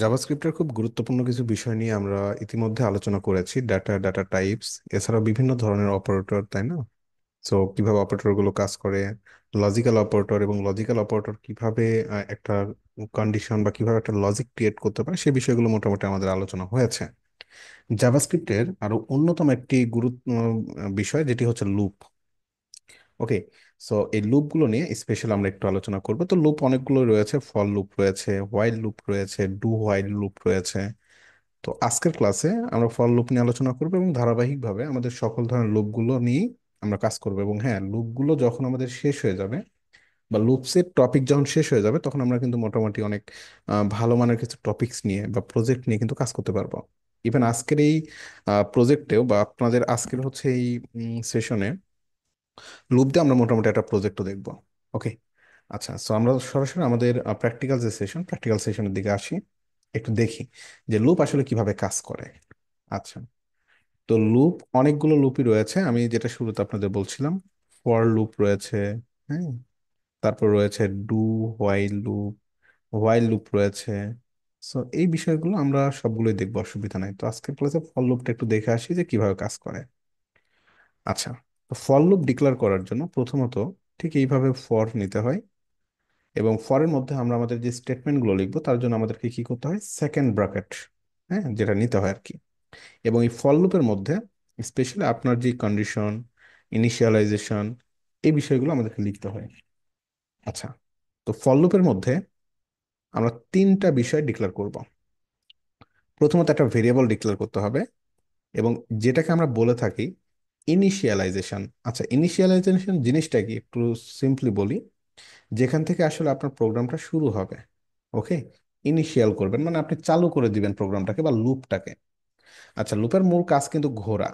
জাভাস্ক্রিপ্টের খুব গুরুত্বপূর্ণ কিছু বিষয় নিয়ে আমরা ইতিমধ্যে আলোচনা করেছি, ডাটা, ডাটা টাইপস, এছাড়াও বিভিন্ন ধরনের অপারেটর, তাই না? সো কিভাবে অপারেটর গুলো কাজ করে, লজিক্যাল অপারেটর এবং লজিক্যাল অপারেটর কিভাবে একটা কন্ডিশন বা কিভাবে একটা লজিক ক্রিয়েট করতে পারে, সেই বিষয়গুলো মোটামুটি আমাদের আলোচনা হয়েছে। জাভাস্ক্রিপ্টের আরো অন্যতম একটি গুরুত্ব বিষয় যেটি হচ্ছে লুপ। ওকে। সো এই লুপগুলো নিয়ে স্পেশাল আমরা একটু আলোচনা করব। তো লুপ অনেকগুলো রয়েছে, ফর লুপ রয়েছে, হোয়াইল লুপ রয়েছে, ডু হোয়াইল লুপ রয়েছে। তো আজকের ক্লাসে আমরা ফর লুপ নিয়ে আলোচনা করবো এবং ধারাবাহিকভাবে আমাদের সকল ধরনের লুপগুলো নিয়ে আমরা কাজ করবো। এবং হ্যাঁ, লুপগুলো যখন আমাদের শেষ হয়ে যাবে বা লুপসের টপিক যখন শেষ হয়ে যাবে, তখন আমরা কিন্তু মোটামুটি অনেক ভালো মানের কিছু টপিকস নিয়ে বা প্রজেক্ট নিয়ে কিন্তু কাজ করতে পারবো। ইভেন আজকের এই প্রজেক্টেও বা আপনাদের আজকের হচ্ছে এই সেশনে লুপ দিয়ে আমরা মোটামুটি একটা প্রজেক্টও দেখবো। ওকে। আচ্ছা, সো আমরা সরাসরি আমাদের প্র্যাকটিক্যাল সেশনের দিকে আসি, একটু দেখি যে লুপ আসলে কিভাবে কাজ করে। আচ্ছা, তো লুপ অনেকগুলো লুপই রয়েছে। আমি যেটা শুরুতে আপনাদের বলছিলাম, ফর লুপ রয়েছে, হ্যাঁ, তারপর রয়েছে do while loop, while loop রয়েছে। সো এই বিষয়গুলো আমরা সবগুলোই দেখবো, অসুবিধা নাই। তো আজকের ক্লাসে ফর লুপটা একটু দেখে আসি যে কিভাবে কাজ করে। আচ্ছা, তো ফর লুপ ডিক্লেয়ার করার জন্য প্রথমত ঠিক এইভাবে ফর নিতে হয়, এবং ফরের মধ্যে আমরা আমাদের যে স্টেটমেন্টগুলো লিখবো তার জন্য আমাদেরকে কি করতে হয়, সেকেন্ড ব্র্যাকেট, হ্যাঁ, যেটা নিতে হয় আর কি। এবং এই ফর লুপের মধ্যে স্পেশালি আপনার যে কন্ডিশন, ইনিশিয়ালাইজেশন, এই বিষয়গুলো আমাদেরকে লিখতে হয়। আচ্ছা, তো ফর লুপের মধ্যে আমরা তিনটা বিষয় ডিক্লেয়ার করব। প্রথমত একটা ভেরিয়েবল ডিক্লেয়ার করতে হবে, এবং যেটাকে আমরা বলে থাকি ইনিশিয়ালাইজেশন। আচ্ছা, ইনিশিয়ালাইজেশন জিনিসটা কি একটু সিম্পলি বলি, যেখান থেকে আসলে আপনার প্রোগ্রামটা শুরু হবে। ওকে। ইনিশিয়াল করবেন মানে আপনি চালু করে দিবেন প্রোগ্রামটাকে বা লুপটাকে। আচ্ছা, লুপের মূল কাজ কিন্তু ঘোরা,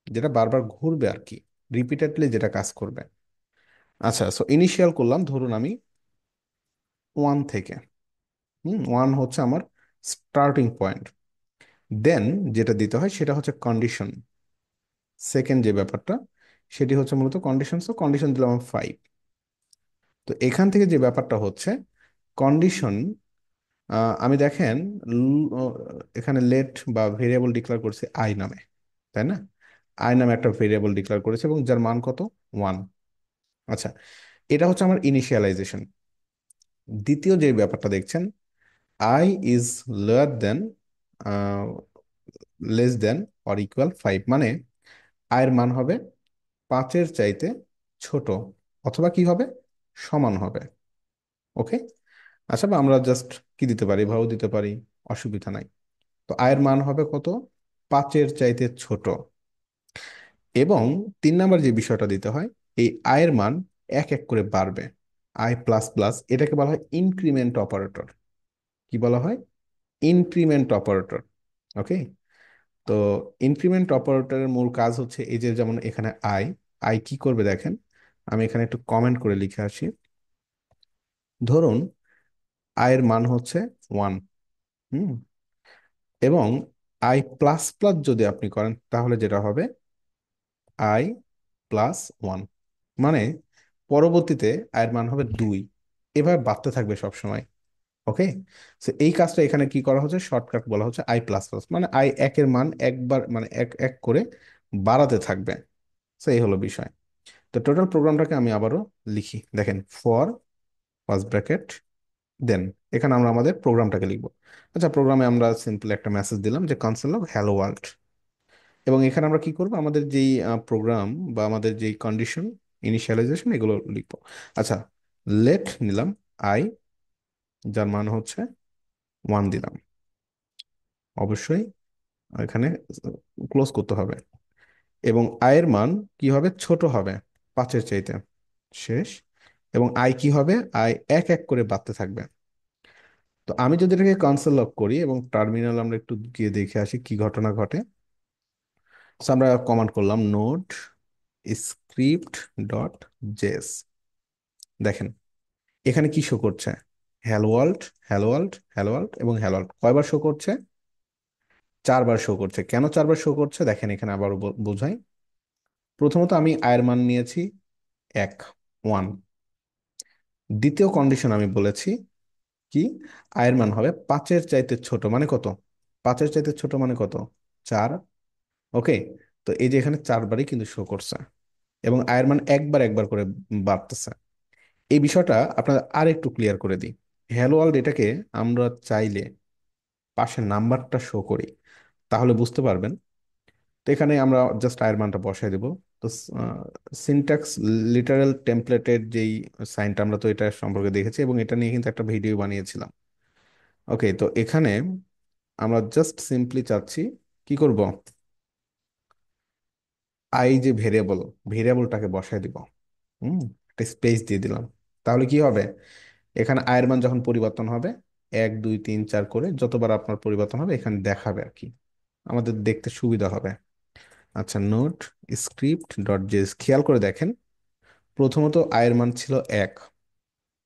যেটা বারবার ঘুরবে আর কি, রিপিটেডলি যেটা কাজ করবে। আচ্ছা, সো ইনিশিয়াল করলাম ধরুন আমি ওয়ান থেকে। ওয়ান হচ্ছে আমার স্টার্টিং পয়েন্ট। দেন যেটা দিতে হয় সেটা হচ্ছে কন্ডিশন। সেকেন্ড যে ব্যাপারটা, সেটি হচ্ছে মূলত কন্ডিশন। সো কন্ডিশন দিলাম আমি ফাইভ। তো এখান থেকে যে ব্যাপারটা হচ্ছে কন্ডিশন, আমি দেখেন এখানে লেট বা ভেরিয়েবল ডিক্লেয়ার করছে আই নামে, তাই না? আই নামে একটা ভেরিয়েবল ডিক্লেয়ার করেছে এবং যার মান কত, ওয়ান। আচ্ছা, এটা হচ্ছে আমার ইনিশিয়ালাইজেশন। দ্বিতীয় যে ব্যাপারটা দেখছেন, I is lower than, less than or equal five, মানে আয়ের মান হবে পাঁচের চাইতে ছোট, অথবা কি হবে, সমান হবে। ওকে। আচ্ছা, বা আমরা জাস্ট কি দিতে পারি, ভাও দিতে পারি, অসুবিধা নাই। তো আয়ের মান হবে কত, পাঁচের চাইতে ছোট। এবং তিন নাম্বার যে বিষয়টা দিতে হয়, এই আয়ের মান এক এক করে বাড়বে। আই প্লাস প্লাস, এটাকে বলা হয় ইনক্রিমেন্ট অপারেটর। কি বলা হয়, ইনক্রিমেন্ট অপারেটর। ওকে। তো ইনক্রিমেন্ট অপারেটরের মূল কাজ হচ্ছে এই যে, যেমন এখানে আই, আই কি করবে দেখেন, আমি এখানে একটু কমেন্ট করে লিখে আসি। ধরুন আয়ের মান হচ্ছে ওয়ান। হুম। এবং আই প্লাস প্লাস যদি আপনি করেন তাহলে যেটা হবে আই প্লাস ওয়ান, মানে পরবর্তীতে আয়ের মান হবে দুই। এভাবে বাড়তে থাকবে সব সময়। ওকে। তো এই কাজটা এখানে কি করা হচ্ছে, শর্টকাট বলা হচ্ছে আই প্লাস প্লাস, মানে আই একের মান একবার মানে এক এক করে বাড়াতে থাকবে। তো এই হলো বিষয়। তো টোটাল প্রোগ্রামটাকে আমি আবারও লিখি, দেখেন, ফর ফার্স্ট ব্র্যাকেট দেন, এখানে আমরা আমাদের প্রোগ্রামটাকে লিখবো। আচ্ছা, প্রোগ্রামে আমরা সিম্পল একটা মেসেজ দিলাম যে কনসোল লগ হ্যালো ওয়ার্ল্ড। এবং এখানে আমরা কি করব, আমাদের যেই প্রোগ্রাম বা আমাদের যেই কন্ডিশন, ইনিশিয়ালাইজেশন, এগুলো লিখবো। আচ্ছা, লেট নিলাম আই, যার মান হচ্ছে ওয়ান দিলাম। অবশ্যই এখানে ক্লোজ করতে হবে। এবং আয়ের মান কি হবে, ছোট হবে পাঁচের চাইতে, শেষ। এবং আই কি হবে, আই এক এক করে বাড়তে থাকবে। তো আমি যদি এটাকে কনসোল লগ করি এবং টার্মিনাল আমরা একটু গিয়ে দেখে আসি কি ঘটনা ঘটে। So আমরা কমান্ড করলাম নোড স্ক্রিপ্ট ডট জেএস। দেখেন এখানে কি শো করছে, hello world, hello world, hello world এবং হ্যালো ওয়ার্ল্ড কয়বার শো করছে, চারবার শো করছে। কেন চারবার শো করছে দেখেন, এখানে আবার বোঝাই। প্রথমত আমি আয়ের মান নিয়েছি এক, ওয়ান। দ্বিতীয় কন্ডিশন আমি বলেছি কি, আয়ের মান হবে 5-এর চাইতে ছোট মানে কত? 5-এর চাইতে ছোট মানে কত? 4। ওকে, তো এই যে এখানে 4বারই কিন্তু শো করছে, এবং আয়ের মান একবার একবার করে বাড়তেছে। এই বিষয়টা আপনার আর একটু ক্লিয়ার করে দিই। হ্যালো ওয়ার্ল্ড এটাকে আমরা চাইলে পাশের নাম্বারটা শো করি, তাহলে বুঝতে পারবেন। তো এখানে আমরা জাস্ট আয়ের মানটা বসাই দেব। তো সিনট্যাক্স লিটারাল টেমপ্লেটের যেই সাইনটা, আমরা তো এটা সম্পর্কে দেখেছি এবং এটা নিয়ে কিন্তু একটা ভিডিও বানিয়েছিলাম। ওকে, তো এখানে আমরা জাস্ট সিম্পলি চাচ্ছি কি করব, আই যে ভেরিয়েবল, ভেরিয়েবলটাকে বসাই দিব। হুম, একটা স্পেস দিয়ে দিলাম। তাহলে কি হবে, এখানে আয়ের মান যখন পরিবর্তন হবে 1 2 3 4 করে যতবার আপনার পরিবর্তন হবে এখানে দেখাবে আর কি, আমাদের দেখতে সুবিধা হবে। আচ্ছা, নোট স্ক্রিপ্ট ডট জেএস খেয়াল করে দেখেন, প্রথমত আয়ের মান ছিল 1।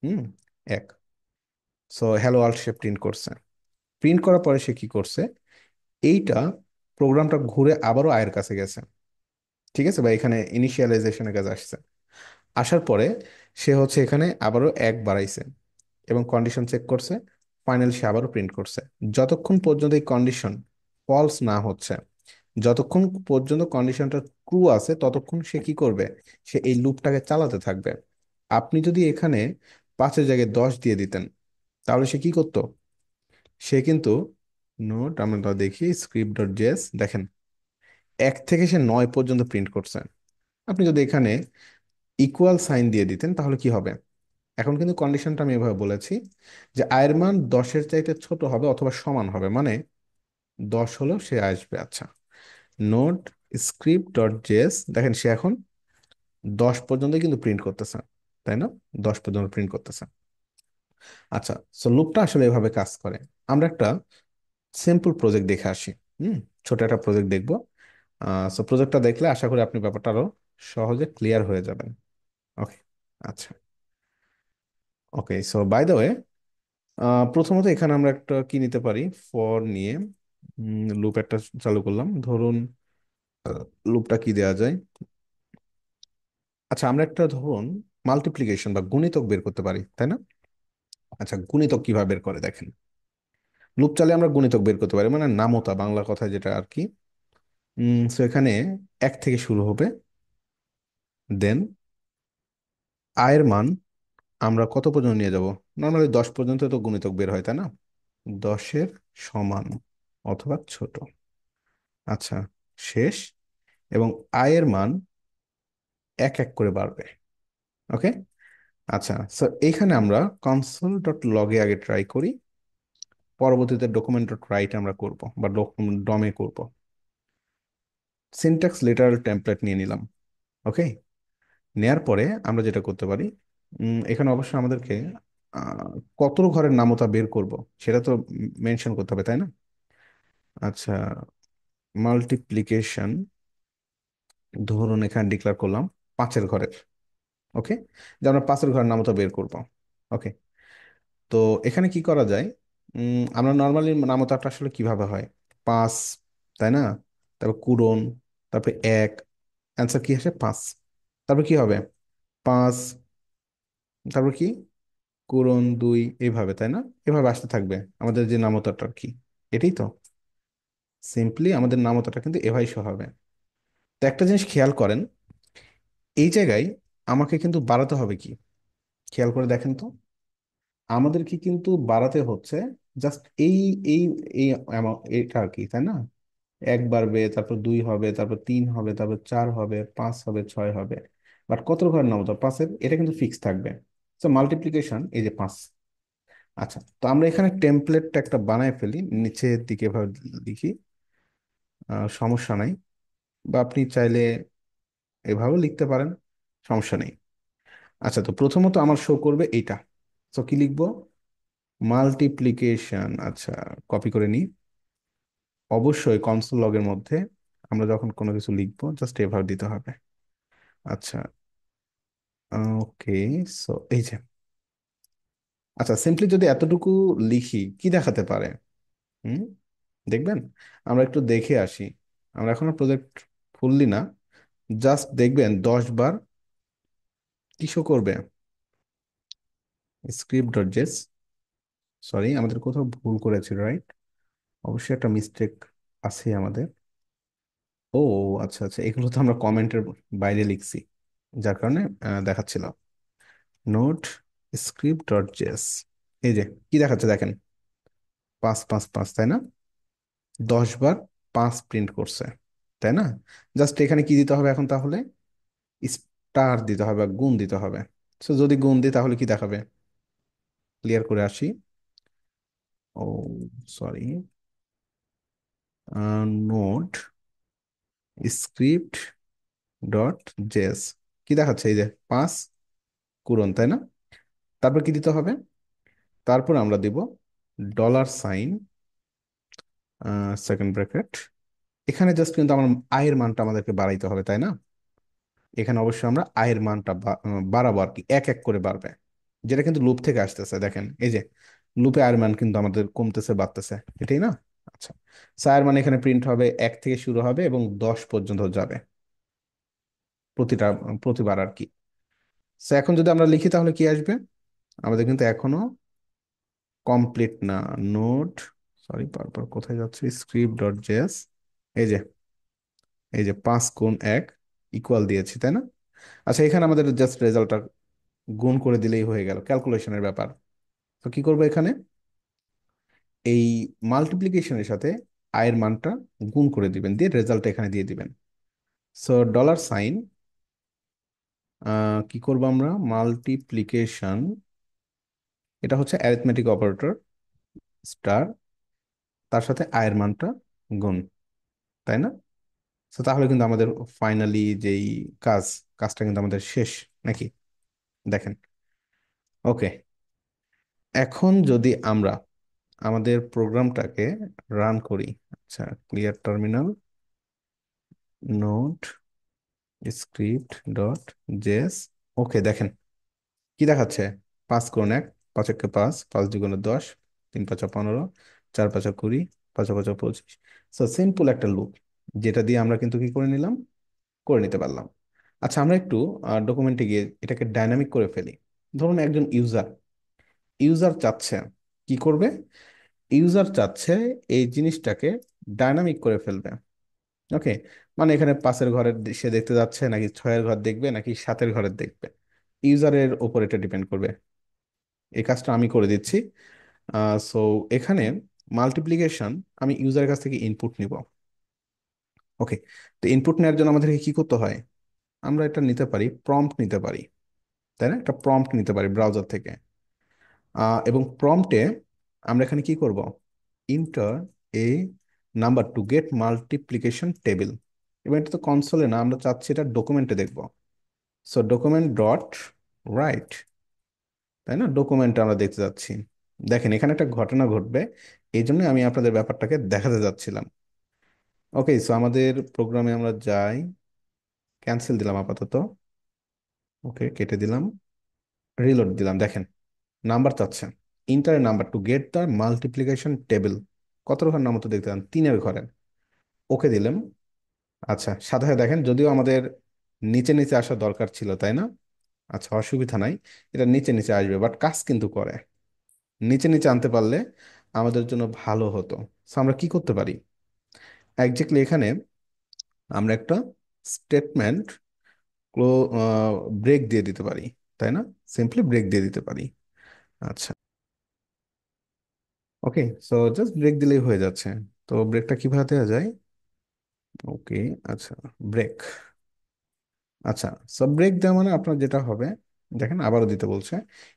হুম, 1। সো হ্যালো ওয়ার্ল্ড সে প্রিন্ট করছে। প্রিন্ট করার পরে সে কি করছে, এইটা প্রোগ্রামটা ঘুরে আবারও আয়ের কাছে গেছে। ঠিক আছে, বা এখানে ইনিশিয়ালাইজেশনের কাছে আসছে। আসার পরে সে হচ্ছে এখানে আবারও 1 বাড়াইছে এবং কন্ডিশন চেক করছে। ফাইনাল সে আবারও প্রিন্ট করছে। যতক্ষণ পর্যন্ত এই কন্ডিশন ফলস না হচ্ছে, যতক্ষণ পর্যন্ত কন্ডিশনটা ট্রু আছে, ততক্ষণ সে কি করবে, সে এই লুপটাকে চালাতে থাকবে। আপনি যদি এখানে 5-এর জায়গায় 10 দিয়ে দিতেন, তাহলে সে কি করতো, সে কিন্তু, নোট আমরা দেখি স্ক্রিপ্ট ডট জেএস, দেখেন 1 থেকে সে 9 পর্যন্ত প্রিন্ট করছে। আপনি যদি এখানে ইকুয়াল সাইন দিয়ে দিতেন তাহলে কি হবে, এখন কিন্তু কন্ডিশনটা আমি এভাবে বলেছি যে আয়ের মান 10-এর চাইতে ছোট হবে অথবা সমান হবে, মানে 10 হলেও সে আসবে। আচ্ছা, নোট স্ক্রিপ্ট ডট জেএস, দেখেন সে এখন 10 পর্যন্ত কিন্তু প্রিন্ট করতেছে, তাই না? 10 পর্যন্ত প্রিন্ট করতেছে। আচ্ছা, সো লুপটা আসলে এভাবে কাজ করে। আমরা একটা সিম্পল প্রজেক্ট দেখে আসি। হুম, ছোট একটা প্রজেক্ট দেখবো। সো প্রজেক্টটা দেখলে আশা করি আপনি ব্যাপারটা আরো সহজে ক্লিয়ার হয়ে যাবেন। ওকে, আচ্ছা, ওকে, সো বাই দ্য ওয়ে, প্রথমত এখানে আমরা একটা কি নিতে পারি, ফর নিয়ে লুপ একটা চালু করলাম। ধরুন লুপটা কি দেওয়া যায়। আচ্ছা, আমরা একটা ধরুন মাল্টিপ্লিকেশন বা গুণিতক বের করতে পারি, তাই না? আচ্ছা, গুণিতক কিভাবে বের করে দেখেন। লুপ চালিয়ে আমরা গুণিতক বের করতে পারি, মানে নামতা বাংলা কথায় যেটা আর কি। সো এখানে 1 থেকে শুরু হবে, দেন আয়ের মান আমরা কত পর্যন্ত নিয়ে যাব, নর্মালি 10 পর্যন্ত তো গুণিতক বের হয়, তাই না? 10-এর সমান অথবা ছোট। আচ্ছা, শেষ, এবং আয়ের মান এক এক করে বাড়বে। ওকে, আচ্ছা, সো এইখানে আমরা কনসোল ডট লগে আগে ট্রাই করি, পরবর্তীতে ডকুমেন্ট ডট রাইট আমরা করব বা ডমে করব। সিনট্যাক্স লিটারাল টেমপ্লেট নিয়ে নিলাম। ওকে, নেয়ার পরে আমরা যেটা করতে পারি, এখানে অবশ্যই আমাদেরকে আহ, কত ঘরের নামতা বের করব সেটা তো মেনশন করতে হবে, তাই না? আচ্ছা, মাল্টিপ্লিকেশন, ধরুন এখানে ডিক্লেয়ার করলাম 5-এর ঘরের। ওকে, যে আমরা 5-এর ঘরের নামতা বের করব। ওকে, তো এখানে কি করা যায়, আমরা নর্মালি নামতাটা আসলে কিভাবে হয়, 5, তাই না? তারপর কুড়ন, তারপর 1, অ্যান্সার কি আসে 5। তারপর কি হবে, 5, তারপর কি, কুড়ন 2, এইভাবে, তাই না? এভাবে আসতে থাকবে আমাদের যে নামতাটা আর কি, এটাই তো। সিম্পলি আমাদের নামতাটা কিন্তু এভাবেই সহ হবে। তো একটা জিনিস খেয়াল করেন, এই জায়গায় আমাকে কিন্তু বাড়াতে হবে কি, খেয়াল করে দেখেন তো। আমাদেরকে কিন্তু বাড়াতে হচ্ছে জাস্ট এই এই এটা আর কি, তাই না? 1 বাড়বে, তারপর 2 হবে, তারপর 3 হবে, তারপর 4 হবে, 5 হবে, 6 হবে। বাট কত ঘরের নাম তো 5-এর, এটা কিন্তু ফিক্স থাকবে। তো মাল্টিপ্লিকেশন এই যে 5। আচ্ছা, তো আমরা এখানে টেমপ্লেটটা একটা বানায় ফেলি, নিচের দিকে এভাবে লিখি, সমস্যা নাই। বা আপনি চাইলে এভাবেও লিখতে পারেন, সমস্যা নেই। আচ্ছা, তো প্রথমত আমার শো করবে এইটা। তো কি লিখবো, মাল্টিপ্লিকেশন। আচ্ছা, কপি করে নিই। অবশ্যই কনসোল লগের মধ্যে আমরা যখন কোনো কিছু লিখবো জাস্ট এভাবে দিতে হবে। আচ্ছা, ওকে, সো এই যে, আচ্ছা সিম্পলি যদি এতটুকু লিখি কি দেখাতে পারে, হুম, দেখবেন। আমরা একটু দেখে আসি, আমরা এখনো প্রজেক্ট খুললি না, জাস্ট দেখবেন 10 বার কি শো করবে, স্ক্রিপ্ট ডট জেস, সরি, আমাদের কোথাও ভুল করেছি, রাইট? অবশ্যই একটা মিস্টেক আছে আমাদের। ও আচ্ছা আচ্ছা, এগুলো তো আমরা কমেন্টের বাইরে লিখছি, যার কারণে দেখাচ্ছিল। নোট স্ক্রিপ্ট ডট জেএস, এই যে কি দেখাচ্ছে দেখেন, 5 5 5, তাই না? 10 বার 5 প্রিন্ট করছে, তাই না? জাস্ট এখানে কি দিতে হবে এখন তাহলে? স্টার দিতে হবে বা গুণ দিতে হবে। সো যদি গুণ দিই তাহলে কি দেখাবে? ক্লিয়ার করে আসি। Oh sorry, node script dot JS কি দেখাচ্ছে? এই যে 5 পূরণ, তাই না? তারপর কি দিতে হবে? তারপর আমরা দিব $সাইন, সেকেন্ড ব্র্যাকেট। এখানে জাস্ট কিন্তু আমার আয়ের মানটা আমাদেরকে বাড়াইতে হবে, তাই না? এখানে অবশ্যই আমরা আয়ের মানটা বাড়াবো আর কি, এক এক করে বাড়বে, যেটা কিন্তু লুপ থেকে আসতেছে। দেখেন এই যে লুপে আয়ের মান কিন্তু আমাদের কমতেছে বাড়তেছে, এটাই না? আচ্ছা, so আয়ের মান এখানে প্রিন্ট হবে, 1 থেকে শুরু হবে এবং 10 পর্যন্ত যাবে প্রতিটা, প্রতিবার আর কি। সো এখন যদি আমরা লিখি তাহলে কি আসবে? আমাদের কিন্তু এখনো কমপ্লিট না। নোট, সরি বারবার কোথায় যাচ্ছে, স্ক্রিপ্ট ডট জেএস, এই যে, এই যে 5 গুণ 1 ইকুয়াল দিয়েছি, তাই না? আচ্ছা, এখানে আমাদের জাস্ট রেজাল্টটা গুণ করে দিলেই হয়ে গেল, ক্যালকুলেশনের ব্যাপার। তো কি করবো এখানে? এই মাল্টিপ্লিকেশনের সাথে আয়ের মানটা গুণ করে দিবেন, দিয়ে রেজাল্ট এখানে দিয়ে দিবেন। সো $সাইন, কি করবো আমরা? মাল্টিপ্লিকেশন, এটা হচ্ছে অ্যারিথমেটিক অপারেটর, স্টার, তার সাথে আয়ের মানটা গুণ, তাই না? তো তাহলে কিন্তু আমাদের ফাইনালি যেই কাজ, কাজটা কিন্তু আমাদের শেষ, নাকি? দেখেন, ওকে। এখন যদি আমরা আমাদের প্রোগ্রামটাকে রান করি, আচ্ছা, clear terminal, node script dot JS, okay দেখেন কি দেখাচ্ছে? 5 গুণ 1, 5 একে 5, 5 2 গুণে 10, 3 5 15, 4 5 20, 5 5 25। সো সিম্পল একটা লুপ, যেটা দিয়ে আমরা কিন্তু কি করে নিলাম, করে নিতে পারলাম। আচ্ছা, আমরা একটু ডকুমেন্টে গিয়ে এটাকে ডাইনামিক করে ফেলি। ধরুন একজন ইউজার, ইউজার চাচ্ছে কি করবে? ইউজার চাচ্ছে এই জিনিসটাকে ডাইনামিক করে ফেলবে। ওকে, মানে এখানে 5-এর ঘরের সে দেখতে যাচ্ছে, নাকি 6-এর ঘর দেখবে, নাকি 7-এর ঘরের দেখবে, ইউজারের ওপর এটা ডিপেন্ড করবে। এই কাজটা আমি করে দিচ্ছি। সো এখানে মাল্টিপ্লিকেশন আমি ইউজারের কাছ থেকে ইনপুট নিব। ওকে, তো ইনপুট নেওয়ার জন্য আমাদেরকে কি করতে হয়? আমরা এটা নিতে পারি, প্রম্পট নিতে পারি, তাই না? একটা প্রম্পট নিতে পারি ব্রাউজার থেকে। এবং প্রম্পটে আমরা এখানে কি করব? Inter A number to get multiplication table. এবং এটা তো কনসোলে না, আমরা চাচ্ছি এটা ডকুমেন্টে দেখব। সো ডকুমেন্ট ডট রাইট, তাই না? ডকুমেন্টে আমরা দেখতে যাচ্ছি। দেখেন এখানে একটা ঘটনা ঘটবে, এই জন্য আমি আপনাদের ব্যাপারটাকে দেখাতে যাচ্ছিলাম। ওকে, সো আমাদের প্রোগ্রামে আমরা যাই, ক্যান্সেল দিলাম আপাতত, ওকে কেটে দিলাম, রিলোড দিলাম। দেখেন নাম্বার চাচ্ছে, inter number to get the multiplication table. কত ঘর নাম তো দেখতে পান, 3-এর ঘরের। ওকে দিলাম। আচ্ছা, সাথে সাথে দেখেন, যদিও আমাদের নিচে নিচে আসা দরকার ছিল, তাই না? আচ্ছা, অসুবিধা নাই, এটা নিচে নিচে আসবে, বাট কাজ কিন্তু করে। নিচে নিচে আনতে পারলে আমাদের জন্য ভালো হতো। So, আমরা কি করতে পারি? একজাক্টলি এখানে আমরা একটা স্টেটমেন্ট ব্রেক দিয়ে দিতে পারি, তাই না? সিম্পলি ব্রেক দিয়ে দিতে পারি। আচ্ছা, ওকে, সো জাস্ট ব্রেক দিলেই হয়ে যাচ্ছে। তো ব্রেকটা কিভাবে দেওয়া যায়? ওকে, আচ্ছা, ব্রেক। আচ্ছা, সো ব্রেক দেওয়া মানে আপনার যেটা হবে, দেখেন আবারও দিতে বলছে,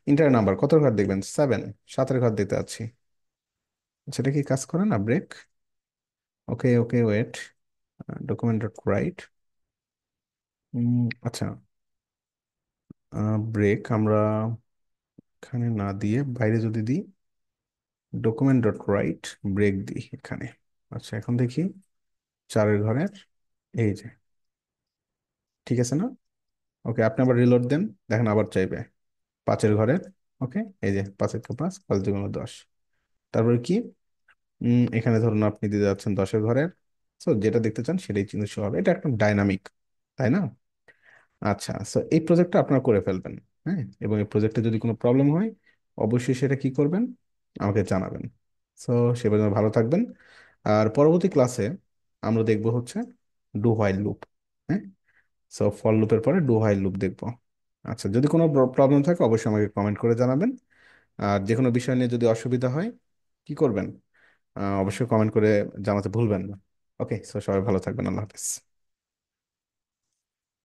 ইন্টার নাম্বার কত ঘর দেখবেন, 7, 7-এর ঘর দেখতে পাচ্ছি। আচ্ছা, এটা কি কাজ করে না ব্রেক? ওকে ওকে, ওয়েট, ডকুমেন্ট ডট রাইট। আচ্ছা, ব্রেক আমরা এখানে না দিয়ে বাইরে যদি দিই, ডকুমেন্ট ডট রাইট, ব্রেক দিই এখানে। আচ্ছা, এখন দেখি 4-এর ঘরের, এই যে, ঠিক আছে না? ওকে, আপনি আবার রিলোড দেন, দেখেন আবার চাইবে 5-এর ঘরের। ওকে, এই যে 5 একে 5, 5 2 গুণে 10। তারপরে কি? এখানে ধরুন আপনি দিতে যাচ্ছেন 10-এর ঘরের। সো যেটা দেখতে চান সেটাই চিহ্ন শো হবে, এটা একটা ডাইনামিক, তাই না? আচ্ছা, সো এই প্রজেক্টটা আপনারা করে ফেলবেন। হ্যাঁ, এবং এই প্রজেক্টে যদি কোনো প্রবলেম হয়, অবশ্যই সেটা কি করবেন? আমাকে জানাবেন। সো সে পর্যন্ত ভালো থাকবেন। আর পরবর্তী ক্লাসে আমরা দেখব হচ্ছে ডু হোয়াইল লুপ। হ্যাঁ, সো ফর লুপের পরে ডু হোয়াইল লুপ দেখব। আচ্ছা, যদি কোনো প্রবলেম থাকে অবশ্যই আমাকে কমেন্ট করে জানাবেন। আর যে কোনো বিষয় নিয়ে যদি অসুবিধা হয় কি করবেন, অবশ্যই কমেন্ট করে জানাতে ভুলবেন না। ওকে, সো সবাই ভালো থাকবেন। আল্লাহ হাফেজ।